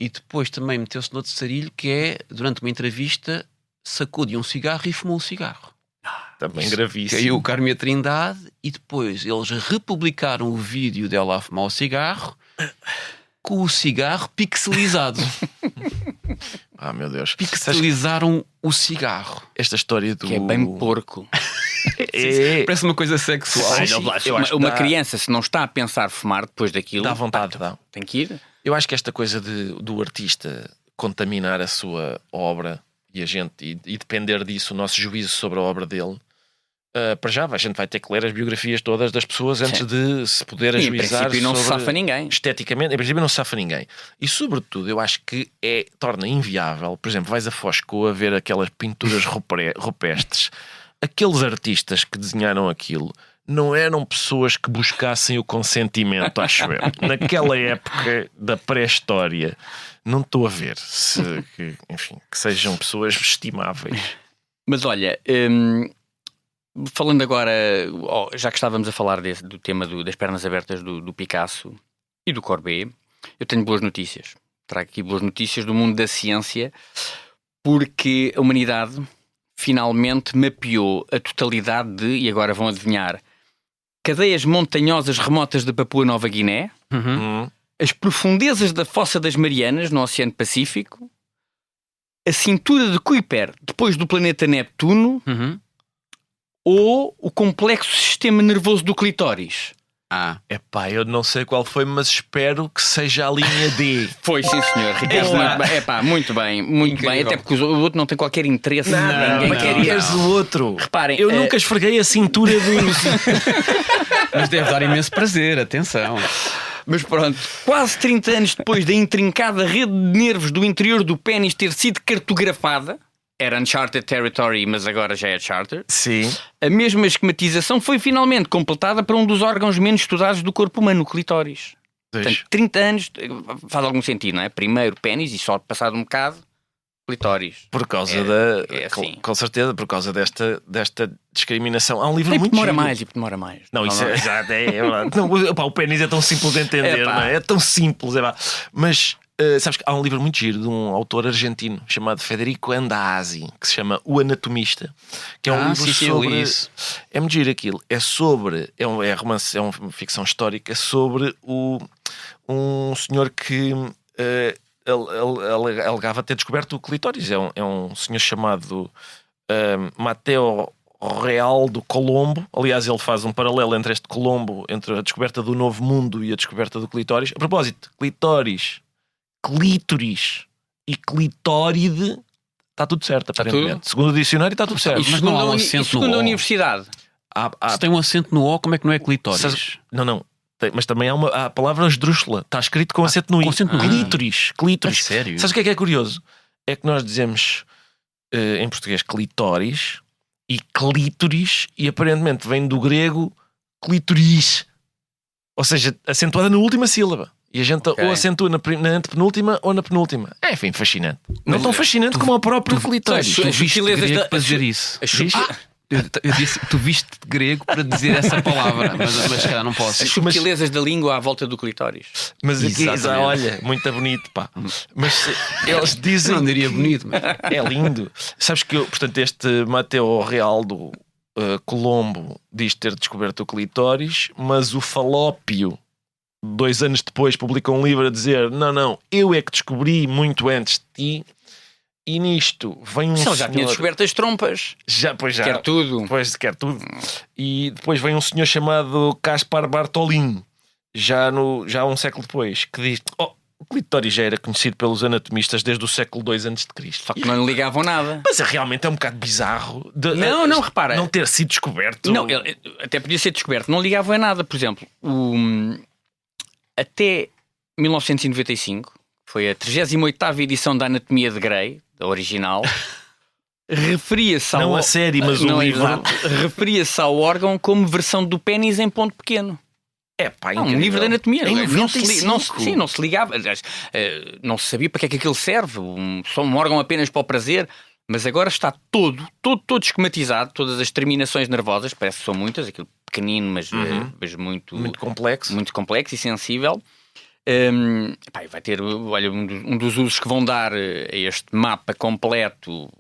e depois também meteu-se noutro sarilho, que é, durante uma entrevista, sacou de um cigarro e fumou um cigarro. Também gravíssimo. Caiu o Carme a Trindade, e depois eles republicaram o vídeo dela a fumar o cigarro com o cigarro pixelizado. Ah, meu Deus. Pixelizaram o cigarro. Esta história do... Que é bem porco. Parece uma coisa sexual. Ai, não, eu acho que uma dá- criança, se não está a pensar fumar depois daquilo, Dá vontade, dá. tem que ir. Eu acho que esta coisa do artista contaminar a sua obra e depender disso, o nosso juízo sobre a obra dele, para já a gente vai ter que ler as biografias todas das pessoas antes de se poder E, em ajuizar princípio não se sobre- safa ninguém. Esteticamente, em princípio não se safa ninguém. E sobretudo eu acho que torna inviável, por exemplo, vais a Foscou a ver aquelas pinturas rupestres, aqueles artistas que desenharam aquilo não eram pessoas que buscassem o consentimento, acho eu. Naquela época da pré-história, não estou a ver enfim, que sejam pessoas estimáveis. Mas olha, falando agora, já que estávamos a falar do tema das pernas abertas do Picasso e do Courbet, eu tenho boas notícias. Trago aqui boas notícias do mundo da ciência, porque a humanidade finalmente mapeou a totalidade e agora vão adivinhar, cadeias montanhosas remotas de Papua Nova Guiné, as profundezas da Fossa das Marianas, no Oceano Pacífico, a cintura de Kuiper, depois do planeta Neptuno, ou o complexo sistema nervoso do clitóris. Epá, eu não sei qual foi, mas espero que seja a linha D. Foi, sim, senhor. Ricardo, muito bem. Epá, muito bem, muito bem. Até porque o outro não tem qualquer interesse. Ninguém Mas quer quem ir. queres o outro? Reparem, Eu nunca esfreguei a cintura dos... Mas deve dar imenso prazer, atenção. Mas pronto, quase 30 anos depois da intrincada rede de nervos do interior do pênis ter sido cartografada, era Uncharted Territory, mas agora já é Charter, Sim. a mesma esquematização foi finalmente completada para um dos órgãos menos estudados do corpo humano, o clitóris. Portanto, 30 anos faz algum sentido, não é? Primeiro pênis e só passado um bocado, clitóris. Por causa assim. com certeza, por causa desta discriminação. Há um livro E muito demora giro. mais, e demora mais. Não, isso é verdade. Não, pá, o pênis é tão simples de entender, Epá. não é? É tão simples, é pá. Mas sabes que há um livro muito giro de um autor argentino chamado Federico Andazzi, que se chama O Anatomista, que é um livro sim, eu sobre. li isso. É muito giro aquilo. É sobre. É romance, é uma ficção histórica sobre um senhor que ele alegava ter descoberto o clitóris. É um senhor chamado Mateo Real do Colombo. Aliás, ele faz um paralelo entre este Colombo, entre a descoberta do Novo Mundo e a descoberta do clitóris. A propósito, clítoris e clitóride está tudo certo, aparentemente. tudo? Segundo o dicionário está tudo certo. Mas não há um acento segundo no a O. universidade. Se tem um acento no O, como é que não é clitóris? Não. Mas também há a palavra esdrúxula. Está escrito com acento no I. com acento no I. Clítoris. A sério? Sabes o que é curioso? É que nós dizemos em português clitóris e clítoris, e aparentemente vem do grego clitoris. Ou seja, acentuada na última sílaba. E a gente ou acentua na antepenúltima ou na penúltima. É, enfim, fascinante. Não tão fascinante como o próprio clitóris. tu- Tu As viste sutilezas grego da- para as dizer su- isso. as su- Viste? Eu disse, tu viste grego para dizer essa palavra, mas se calhar não posso. As subtilezas da língua à volta do clitóris. Mas aqui, Exatamente. olha, muito bonito, pá. Mas eles dizem. Não diria bonito, mas... É lindo. Sabes que, portanto, este Mateo Real do Colombo diz ter descoberto o clitóris, mas o Falópio, 2 anos depois, publica um livro a dizer: não, eu é que descobri muito antes de ti. E nisto vem um Ele já senhor... tinha descoberto as trompas. Já. Quer tudo. Pois, quer tudo. E depois vem um senhor chamado Caspar Bartolin, já um século depois, que diz: o clitóris já era conhecido pelos anatomistas desde o século II a.C. Só que não lhe ligavam nada. Mas realmente é um bocado bizarro Não, repara. não ter sido descoberto. Não, ele até podia ser descoberto. Não ligavam a nada. Por exemplo, até 1995, foi a 38ª edição da Anatomia de Grey, da original, referia-se ao... Não a série, mas não, o livro. exato. Referia-se ao órgão como versão do pênis em ponto pequeno. É pá, Um livro de anatomia. Em Não se 95. não se ligava. Aliás, não se sabia para que é que aquilo serve. Só um órgão apenas para o prazer. Mas agora está todo esquematizado. Todas as terminações nervosas, parece que são muitas, aquilo pequenino, mas Muito complexo. muito complexo e sensível. Vai ter, olha, um dos usos que vão dar a este mapa completo.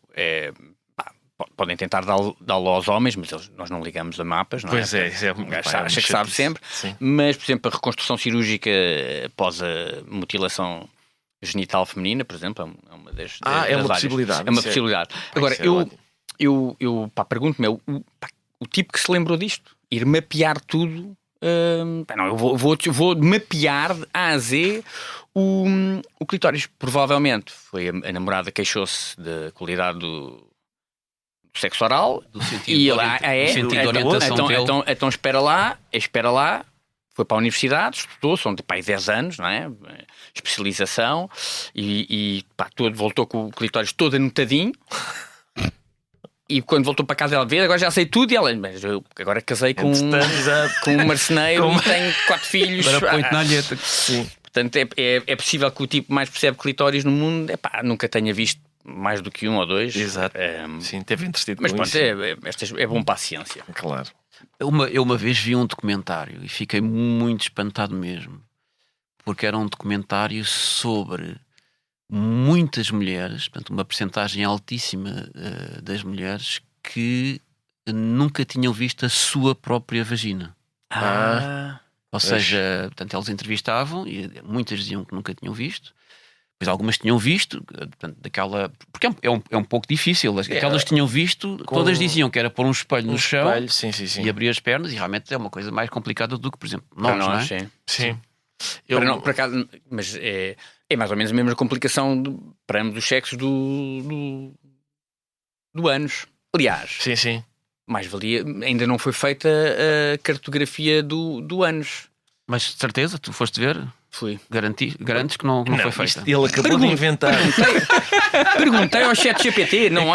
Podem tentar dá-lo aos homens, mas nós não ligamos a mapas, não Pois é? é, Um gajo acha que sabe sempre. Sim. Mas, por exemplo, a reconstrução cirúrgica após a mutilação genital feminina, por exemplo, é uma das É das uma áreas. possibilidade. É uma Isso possibilidade. Agora, isso é ótimo. eu pergunto-me, o tipo que se lembrou disto, ir mapear tudo. Não, eu vou mapear de A a Z o clitóris. Provavelmente foi a namorada queixou-se da qualidade do sexo oral Do sentido e de ele do sentido de orientação dele. então espera lá, foi para a universidade, estudou, são de 10 anos, não é? Especialização e voltou com o clitóris todo anotadinho. E quando voltou para casa ela vê, agora já sei tudo, e ela, mas eu agora casei com um marceneiro, tenho 4 filhos. Agora põe-te na alheta. Sim. Portanto, é possível que o tipo mais percebe clitóris no mundo nunca tenha visto mais do que um ou dois. Exato. Sim, teve entretido Mas com pronto, isso. é bom para a ciência. Claro. Eu uma vez vi um documentário e fiquei muito espantado mesmo, porque era um documentário sobre muitas mulheres, portanto, uma percentagem altíssima das mulheres que nunca tinham visto a sua própria vagina. Ou seja, portanto, eles entrevistavam e muitas diziam que nunca tinham visto. Depois algumas tinham visto, portanto, porque é um pouco difícil. Aquelas que tinham visto, todas diziam que era pôr um espelho no chão Sim. e abrir as pernas, e realmente é uma coisa mais complicada do que, por exemplo, nós, não é? Sim. Sim. Por acaso, mas é mais ou menos a mesma complicação para ambos os sexos do ânus. Aliás, Sim. mais valia, ainda não foi feita a cartografia do ânus. Mas de certeza, tu foste ver, Fui. garantes que não foi feita. Ele acabou de inventar. Perguntei ao ChatGPT, não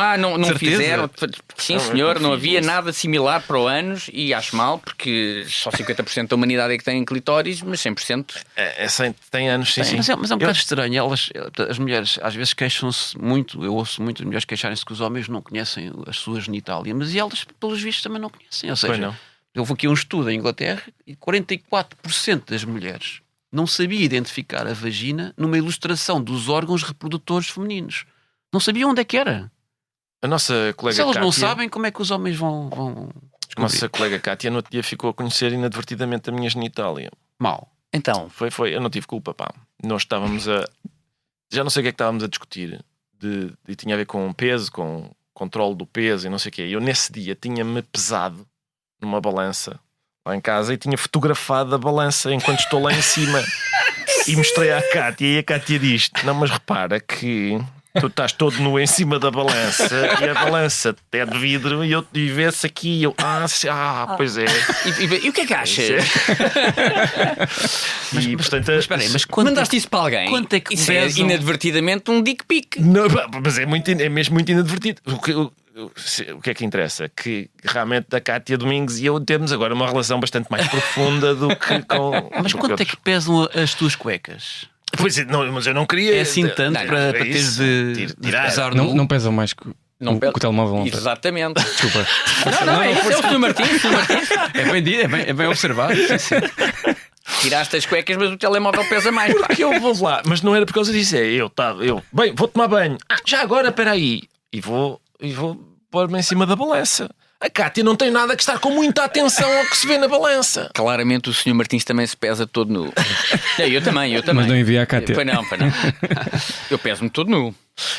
Certeza? fizeram. Sim, Não, senhor, eu não confio havia nisso. nada similar para o ânus e acho mal, porque só 50% da humanidade é que tem clitóris, mas 100%. Tem anos, sim. Mas é um bocado estranho. As mulheres às vezes queixam-se muito. Eu ouço muito as mulheres queixarem-se que os homens não conhecem as suas genitálias, mas elas, pelos vistos, também não conhecem. Ou Pois seja, não. houve aqui um estudo em Inglaterra e 44% das mulheres não sabia identificar a vagina numa ilustração dos órgãos reprodutores femininos. Não sabiam onde é que era. A nossa colega Se elas não Cátia, sabem, como é que os homens vão a nossa colega Cátia no outro dia ficou a conhecer inadvertidamente a minha genitália. mal? Então, Foi, eu não tive culpa, pá. Nós estávamos já não sei o que é que estávamos a discutir e tinha a ver com peso, com controle do peso e não sei o quê. Eu nesse dia tinha-me pesado numa balança lá em casa e tinha fotografado a balança enquanto estou lá em cima e mostrei à Cátia e a Cátia diz: não, mas repara que tu estás todo nu em cima da balança e a balança é de vidro e vê-se aqui e eu, pois é. e o que é que achas? E portanto, Espera aí, mas quanto Mandaste isso para alguém? quanto é que isso é pesam? inadvertidamente um dick pic. não, mas é mesmo muito inadvertido. O que é que interessa? Que realmente a Cátia Domingos e eu temos agora uma relação bastante mais profunda do que com. Mas do quanto é outros. que pesam as tuas cuecas? Pois é, não, mas eu não queria. É assim tanto não, para é teres isso. de Tirar. pesar Não, nu? não pesam mais que Não o telemóvel. Não pesa. Exatamente. Desculpa. Não, é o Sr. Martins. É bem dito, é bem observado. Sim, sim. Tiraste as cuecas, mas o telemóvel pesa mais. pá. Porque eu vou lá, mas não era por causa disso. Bem, vou tomar banho. Já agora, espera aí. E vou pôr-me em cima da balança. A Cátia não tem nada que estar com muita atenção ao que se vê na balança. Claramente o Sr. Martins também se pesa todo nu. Eu também. Mas não envia a Cátia. Pois não. Eu peso-me todo nu.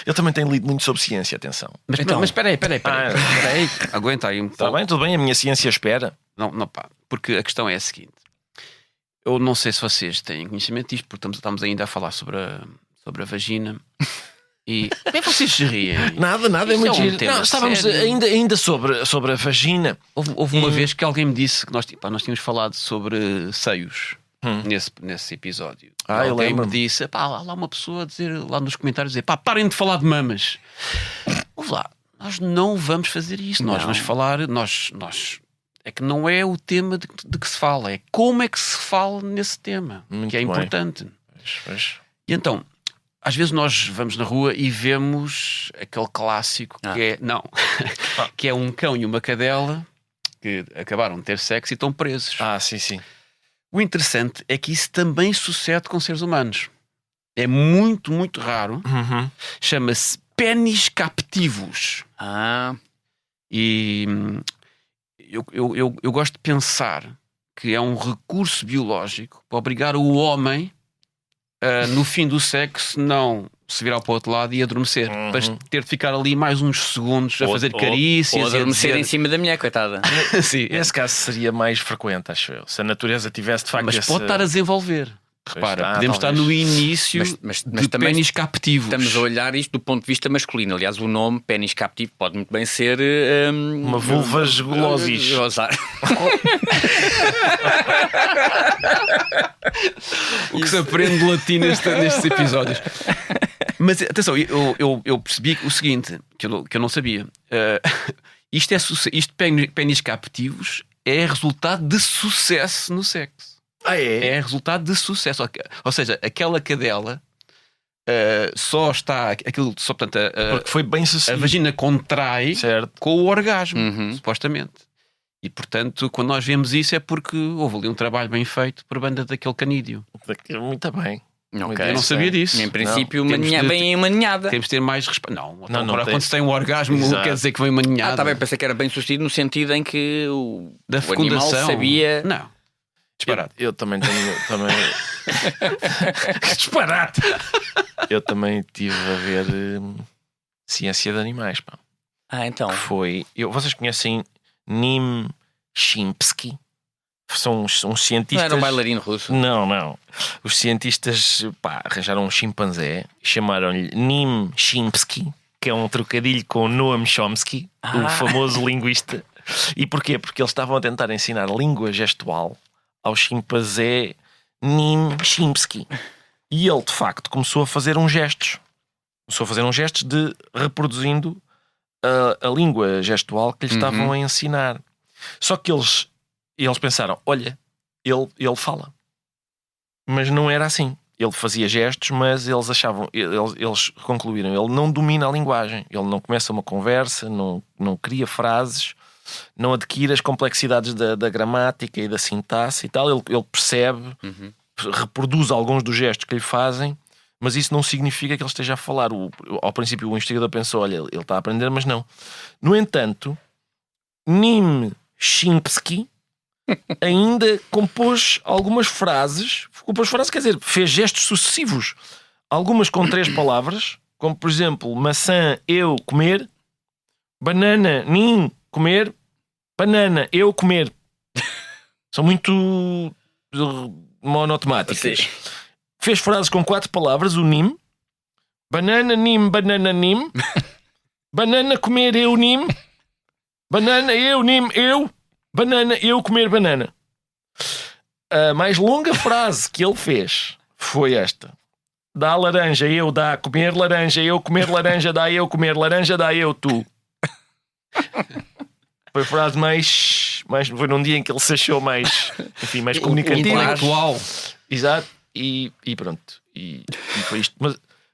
Eu também tenho lido muito sobre ciência, atenção. Mas espera aí. Aguenta aí um Está pouco. bem, tudo bem, a minha ciência espera. Não, pá, porque a questão é a seguinte. Eu não sei se vocês têm conhecimento disto, porque estamos ainda a falar sobre a vagina. E como é que vocês se riem? Nada, Isto é muito é um giro. tema Não, estávamos sério. ainda sobre a vagina. Houve uma vez que alguém me disse que nós tínhamos falado sobre seios nesse episódio. Eu Alguém me lembro-me. disse, pá, lá uma pessoa a dizer lá nos comentários, dizer, pá, parem de falar de mamas. Ouve lá, nós não vamos fazer isso. Nós vamos falar, nós é que não é o tema de que se fala, é como é que se fala nesse tema, Muito que é bem. importante. Pois. E então, às vezes nós vamos na rua e vemos aquele clássico que é um cão e uma cadela que acabaram de ter sexo e estão presos. Sim. O interessante é que isso também sucede com seres humanos. É muito, muito raro. Chama-se pénis captivos. E eu gosto de pensar que é um recurso biológico para obrigar o homem no fim do sexo, não se virar para o outro lado e adormecer. Para ter de ficar ali mais uns segundos a fazer carícias. Ou adormecer em cima da mulher, coitada. Sim, Nesse caso seria mais frequente, acho eu. Se a natureza tivesse de facto. mas pode estar a desenvolver. Repara, está, podemos talvez. estar no início Mas de também pénis captivos. Estamos a olhar isto do ponto de vista masculino. Aliás, o nome pénis captivo pode muito bem ser Uma vulva golosis. O que se aprende de latim nestes episódios. Mas atenção, eu percebi o seguinte, que eu não sabia. Isto pénis captivos é resultado de sucesso no sexo. É resultado de sucesso. Ou seja, aquela cadela só está. Portanto, Porque foi bem a sucedido. vagina contrai Certo. com o orgasmo, supostamente. E portanto, quando nós vemos isso, é porque houve ali um trabalho bem feito por banda daquele canídeo. Muito bem. Ok. Eu não sabia disso. Em princípio, Não, temos de- vem uma ninhada. Temos de ter mais respeito. Não, então, não agora tem. quando se tem um orgasmo, Exato. quer dizer que vem uma ninhada. Está bem, pensei que era bem sucedido no sentido em que o Da animal fecundação. sabia. Não. Disparado. Eu também tenho. Que disparate! Eu também estive a ver Ciência de Animais. Pá. Então. Que foi. Vocês conhecem Nim Chimpsky? São uns cientistas. Não era um bailarino russo. Não. Os cientistas arranjaram um chimpanzé e chamaram-lhe Nim Chimpsky, que é um trocadilho com Noam Chomsky, o famoso linguista. E porquê? Porque eles estavam a tentar ensinar língua gestual ao chimpanzé Nim Chimpsky. E ele, de facto, começou a fazer uns gestos. De reproduzindo a língua gestual que lhe estavam a ensinar. Só que eles pensaram, olha, ele fala. Mas não era assim. Ele fazia gestos, mas eles achavam, eles concluíram, ele não domina a linguagem. Ele não começa uma conversa, não cria frases, não adquire as complexidades da gramática e da sintaxe e tal. Ele percebe, reproduz alguns dos gestos que lhe fazem, mas isso não significa que ele esteja a falar. Ao princípio o investigador pensou, olha, ele está a aprender, mas não. No entanto, Nim Chimpsky ainda compôs algumas frases, quer dizer, fez gestos sucessivos, algumas com 3 palavras, como por exemplo, maçã, eu, comer, banana, nim, comer, banana, eu, comer. São muito monotemáticas. Fez frases com 4 palavras, o nim, banana, nim, banana, comer, eu, nim, banana, eu, nim, eu, banana, eu comer banana. A mais longa frase que ele fez foi esta: dá laranja, eu dá comer laranja, eu comer laranja, dá eu comer laranja, dá eu tu. Foi a frase mais foi num dia em que ele se achou mais comunicativo, Intelectual. Exato. E pronto. E foi isto.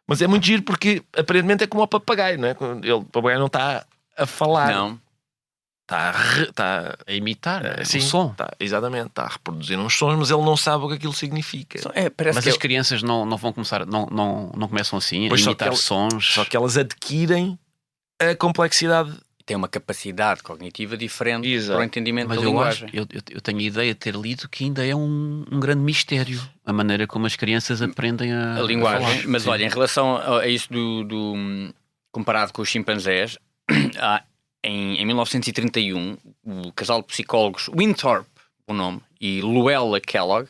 Mas é muito giro porque aparentemente é como o papagaio, não é? O papagaio não está a falar. Não. Está a imitar sim, o som. Exatamente, está a reproduzir uns sons, mas ele não sabe o que aquilo significa. Mas as crianças não vão começar, não começam assim a Pois imitar sons. Só que elas adquirem a complexidade. Tem uma capacidade cognitiva diferente. Exato. Para o entendimento Mas da eu linguagem. acho, eu tenho a ideia de ter lido que ainda é um grande mistério a maneira como as crianças aprendem a linguagem. falar. Mas Sim. olha, em relação a isso comparado com os chimpanzés, em 1931, o casal de psicólogos Winthorpe, o nome, e Luella Kellogg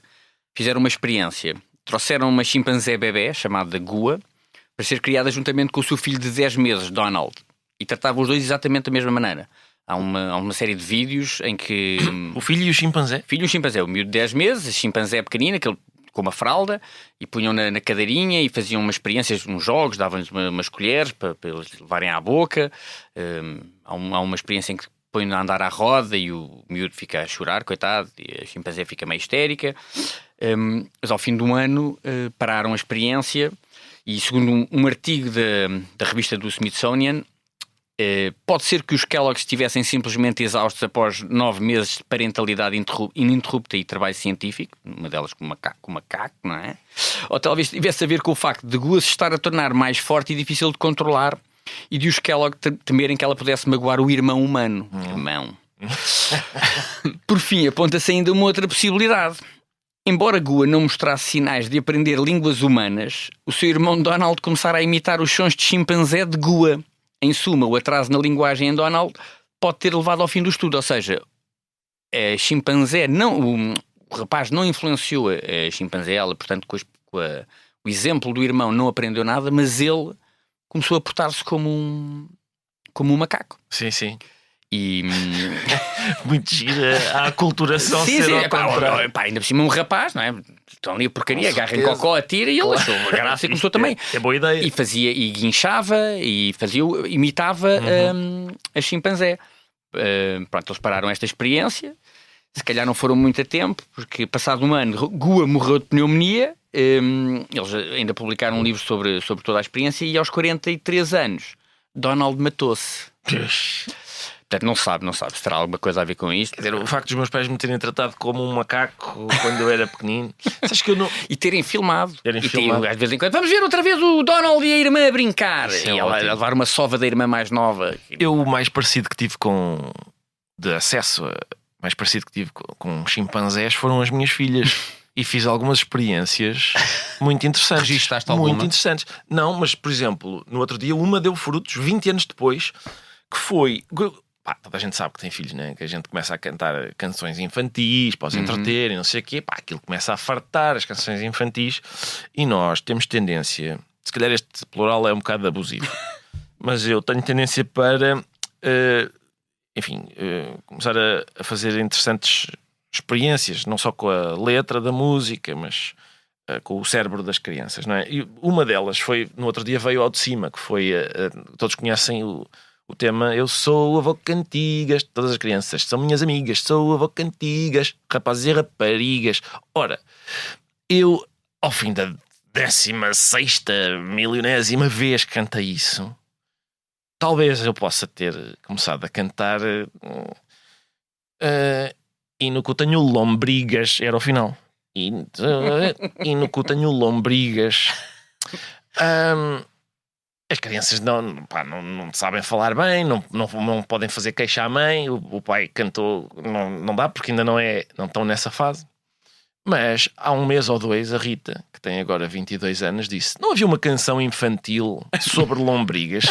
fizeram uma experiência. Trouxeram uma chimpanzé bebé chamada Gua para ser criada juntamente com o seu filho de 10 meses, Donald, e tratavam os dois exatamente da mesma maneira. Há uma série de vídeos em que O filho e o chimpanzé? filho e o chimpanzé, o miúdo de 10 meses, a chimpanzé pequenina, aquele com uma fralda, e punham na cadeirinha e faziam umas experiências, uns jogos, davam-lhes umas colheres para eles levarem à boca. Há uma experiência em que põem a andar à roda e o miúdo fica a chorar, coitado, e a chimpanzé fica meio histérica. Mas ao fim de um ano pararam a experiência e, segundo um artigo da revista do Smithsonian, pode ser que os Kellogg's estivessem simplesmente exaustos após 9 meses de parentalidade ininterrupta e trabalho científico, uma delas com macaco, não é? Ou talvez tivesse a ver com o facto de Gua se estar a tornar mais forte e difícil de controlar e de os Kellogg temerem que ela pudesse magoar o irmão humano. Irmão. Por fim, aponta-se ainda uma outra possibilidade. embora Gua não mostrasse sinais de aprender línguas humanas, o seu irmão Donald começara a imitar os sons de chimpanzé de Gua. Em suma, o atraso na linguagem em Donald pode ter levado ao fim do estudo, ou seja, a chimpanzé não, o rapaz não influenciou a chimpanzé, ela, portanto, o exemplo do irmão não aprendeu nada, mas ele começou a portar-se como um macaco. Sim, sim. E muito gira a aculturação. sim, ser sim, ao contrário. ainda por cima um rapaz, não é? Estão ali a porcaria, Com agarra em certeza. cocó, atira e ele achou uma graça e começou também. É boa ideia. E fazia, e guinchava, e imitava a chimpanzé. Pronto, eles pararam esta experiência. Se calhar não foram muito a tempo, porque passado um ano Gua morreu de pneumonia. Eles ainda publicaram um livro sobre toda a experiência e aos 43 anos Donald matou-se. Portanto, não sabe se terá alguma coisa a ver com isto. Quer dizer, o facto dos meus pais me terem tratado como um macaco quando eu era pequenino. Sabes que eu não... E terem filmado. Filmado. Às vezes em quando, vamos ver outra vez o Donald e a irmã a brincar. Isso é e ela a ótimo. levar uma sova da irmã mais nova. Eu, o mais parecido que tive de acesso, mais parecido que tive com chimpanzés foram as minhas filhas. E fiz algumas experiências muito interessantes. Registaste alguma? Muito interessantes. Não, mas, por exemplo, no outro dia uma deu frutos 20 anos depois, que foi... Pá, toda a gente sabe que tem filhos, né? Que a gente começa a cantar canções infantis para os entreter e não sei o quê. Pá, aquilo começa a fartar as canções infantis e nós temos tendência... Se calhar este plural é um bocado abusivo. Mas eu tenho tendência para... começar a fazer interessantes experiências, não só com a letra da música, mas com o cérebro das crianças, não é? E uma delas foi, no outro dia veio ao de cima, que foi, todos conhecem o tema Eu sou o avô Cantigas, todas as crianças são minhas amigas, sou o avô Cantigas, rapazes e raparigas. Ora, eu, ao fim da 16ª milionésima vez que cantei isso, talvez eu possa ter começado a cantar e no que eu tenho lombrigas, era o final. E no que eu tenho lombrigas. As crianças não sabem falar bem, não podem fazer queixa à mãe. O pai cantou, não dá porque ainda não estão nessa fase. Mas há um mês ou dois, a Rita, que tem agora 22 anos, disse: não havia uma canção infantil sobre lombrigas?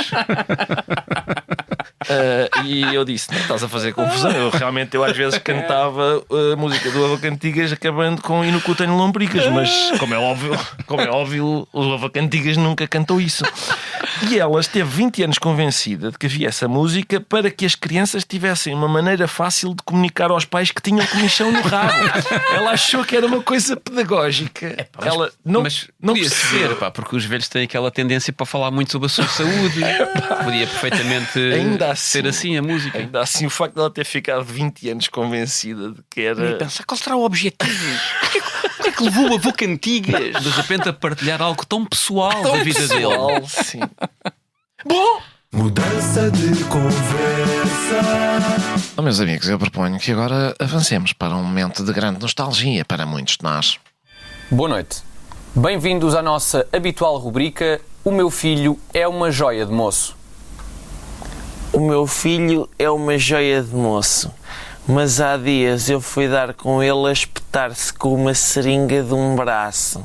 E eu disse: não estás a fazer confusão. Eu às vezes cantava a música do Avô Cantigas acabando com E no cu tenho lombrigas, mas como é óbvio o Avô Cantigas nunca cantou isso. E ela esteve 20 anos convencida de que havia essa música para que as crianças tivessem uma maneira fácil de comunicar aos pais que tinham comichão no rabo. Ela achou que era uma coisa pedagógica. Ela não podia percebeu. ser, pá, porque os velhos têm aquela tendência para falar muito sobre a sua saúde. Podia perfeitamente Ainda ser assim a música. Ainda assim, o facto de ela ter ficado 20 anos convencida de que era... E pensar, qual será o objetivo? Porquê que levou o avô Cantigas? De repente a partilhar algo tão pessoal da vida dele. Sim. Bom! Mudança de conversa. Oh, meus amigos, eu proponho que agora avancemos para um momento de grande nostalgia para muitos de nós. Boa noite. Bem-vindos à nossa habitual rubrica O meu filho é uma joia de moço. O meu filho é uma joia de moço, mas há dias eu fui dar com ele a espetar-se com uma seringa de um braço.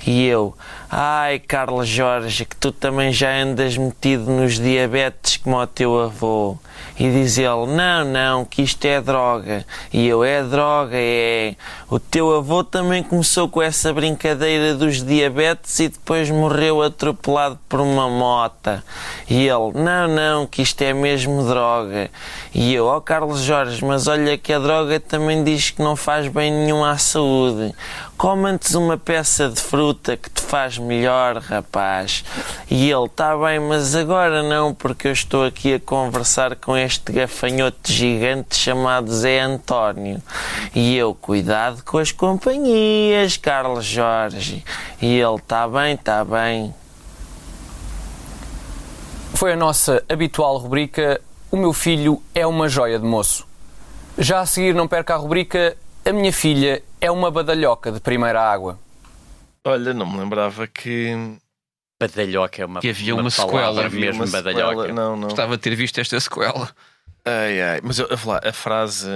E eu: ai, Carlos Jorge, que tu também já andas metido nos diabetes como o teu avô. E diz ele: não, que isto é droga. E eu: é droga, é. O teu avô também começou com essa brincadeira dos diabetes e depois morreu atropelado por uma mota. E ele: não, que isto é mesmo droga. E eu: ó Carlos Jorge, mas olha que a droga também diz que não faz bem nenhum à saúde. Come antes uma peça de fruta que te faz melhor, rapaz. E ele: tá bem, mas agora não, porque eu estou aqui a conversar com este gafanhoto gigante chamado Zé António. E eu: cuidado com as companhias, Carlos Jorge. E ele: tá bem. Foi a nossa habitual rubrica O meu filho é uma joia de moço. Já a seguir, não perca a rubrica A minha filha é uma badalhoca de primeira água. Olha, não me lembrava que Badalhoca é uma Que havia uma palavra sequela. mesmo, uma badalhoca. sequela. Não. Gostava de ter visto esta sequela. Ai. Mas eu vou lá, a frase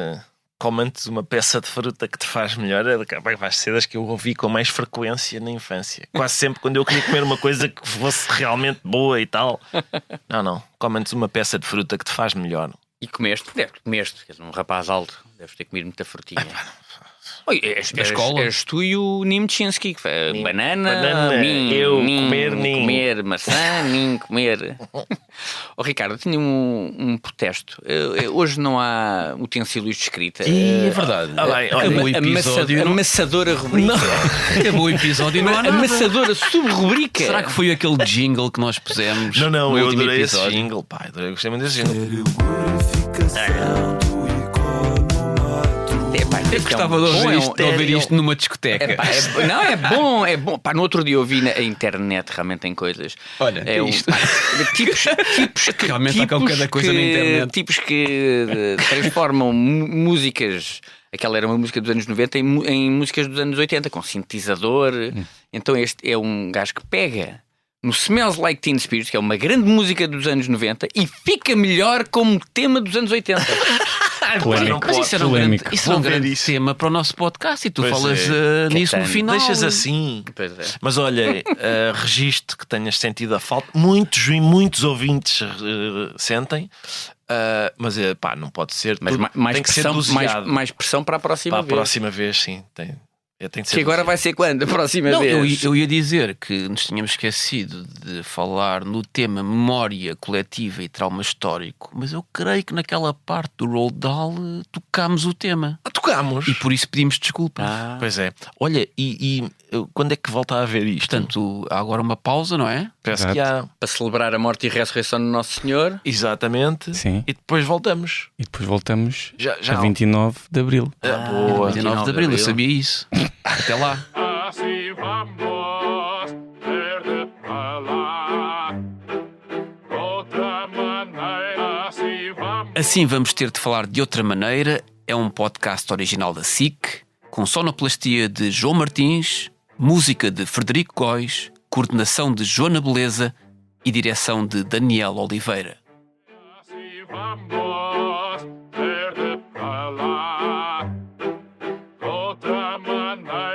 come antes uma peça de fruta que te faz melhor, é capaz de ser das que eu ouvi com mais frequência na infância. Quase sempre quando eu queria comer uma coisa que fosse realmente boa e tal. Não, come antes uma peça de fruta que te faz melhor. E comeste, és um rapaz alto, deves ter comido muita frutinha. Oi, és tu e o Nim Chinsky, que foi banana, comer maçã, comer. Ricardo, eu tinha um protesto. Hoje não há utensílios de escrita. É verdade. Acabou o episódio. Amassadora rubrica. Acabou o episódio e não há nada. Amassadora sub-rubrica. Será que foi aquele jingle que nós pusemos? Não, no eu último adorei episódio? esse jingle, pá. Gostei muito desse jingle. Eu gostava de ouvir isto numa discoteca. É bom. Pá, no outro dia eu vi na internet realmente tem coisas. Olha, isto. Tipos que realmente há cada coisa na internet. Tipos que transformam músicas. Aquela era uma música dos anos 90 em músicas dos anos 80, com sintetizador. Então este é um gajo que pega no Smells Like Teen Spirit, que é uma grande música dos anos 90, e fica melhor como tema dos anos 80. Mas isso era um grande tema para o nosso podcast e tu falas nisso no final. Deixas assim. Pois é. Mas olha, registro que tenhas sentido a falta. Muitos ouvintes sentem. Mas pá, não pode ser. Mas tem que ser doseado. mais pressão para a próxima vez. Para a próxima vez, sim. Tem que ser que agora doseado. vai ser quando? A próxima Não, vez? eu ia dizer que nos tínhamos esquecido de falar no tema memória coletiva e trauma histórico, mas eu creio que naquela parte do Roald Dahl tocámos o tema. Tocámos. E por isso pedimos desculpas. Pois é. Olha, e quando é que volta a haver isto? Portanto, há agora uma pausa, não é? Parece que há. Para celebrar a morte e ressurreição do Nosso Senhor. Exatamente. Sim. E depois voltamos. E depois voltamos Já. a 29 de Abril. Boa. 29 de Abril, eu sabia isso. Até lá. Así vamos ver de falar. Outra maneira, assim vamos. Assim vamos ter de falar de outra maneira. É um podcast original da SIC, com sonoplastia de João Martins, música de Frederico Góis, coordenação de Joana Beleza e direção de Daniel Oliveira. Así vamos ver de falar. Outra maneira.